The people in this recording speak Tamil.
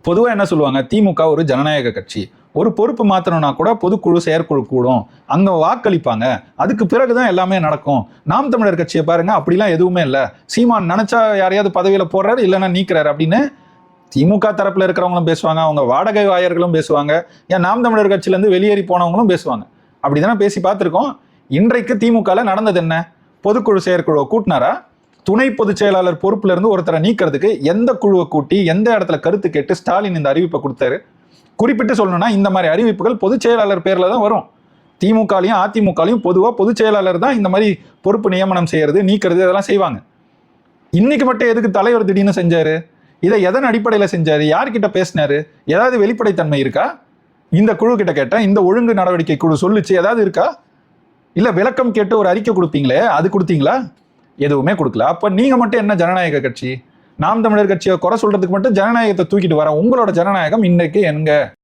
பொதுவாக என்ன சொல்லுவாங்க, திமுக ஒரு ஜனநாயக கட்சி, ஒரு பொறுப்பு மாற்றணும்னா கூட பொதுக்குழு செயற்குழு கூடும், அங்கே வாக்களிப்பாங்க, அதுக்கு பிறகுதான் எல்லாமே நடக்கும். நாம் தமிழர் கட்சியை பாருங்க, அப்படிலாம் எதுவுமே இல்லை. சீமான் நினைச்சா யாரையாவது பதவியில் போடுறாரு, இல்லைன்னா நீக்கிறாரு அப்படின்னு திமுக தரப்புல இருக்கிறவங்களும் பேசுவாங்க, அவங்க வாடகை வாயர்களும் பேசுவாங்க, ஏன் நாம் தமிழர் கட்சியிலேருந்து வெளியேறி போனவங்களும் பேசுவாங்க. அப்படிதானே பேசி பார்த்துருக்கோம். இன்றைக்கு திமுகல நடந்தது என்ன? பொதுக்குழு செயற்குழுவை கூட்டினாரா? துணை பொதுச் செயலாளர் பொறுப்புல இருந்து ஒருத்தரை நீக்கிறதுக்கு எந்த குழுவை கூட்டி எந்த இடத்துல கருத்து கேட்டு ஸ்டாலின் இந்த அறிவிப்பை கொடுத்தாரு? குறிப்பிட்டு சொல்லணும்னா இந்த மாதிரி அறிவிப்புகள் பொதுச் செயலாளர் பேர்ல தான் வரும். திமுகலையும் அதிமுகலையும் பொதுவாக பொதுச் செயலாளர் தான் இந்த மாதிரி பொறுப்பு நியமனம் செய்யறது, நீக்கிறது, இதெல்லாம் செய்வாங்க. இன்னைக்கு மட்டும் எதுக்கு தலைவர் திடீர்னு செஞ்சாரு? இதை எதன் அடிப்படையில் செஞ்சாரு? யார்கிட்ட பேசினாரு? ஏதாவது வெளிப்படைத்தன்மை இருக்கா? இந்த குழு கிட்ட கேட்ட, இந்த ஒழுங்கு நடவடிக்கை குழு சொல்லுச்சு, ஏதாவது இருக்கா? இல்ல விளக்கம் கேட்டு ஒரு அறிக்கை கொடுப்பீங்களே, அது கொடுத்தீங்களா? எதுவுமே கொடுக்கல. அப்ப நீங்க மட்டும் என்ன ஜனநாயக கட்சி? நாம் தமிழர் கட்சியை குறை சொல்றதுக்கு மட்டும் ஜனநாயகத்தை தூக்கிட்டு வர உங்களோட ஜனநாயகம் இன்னைக்கு எங்க?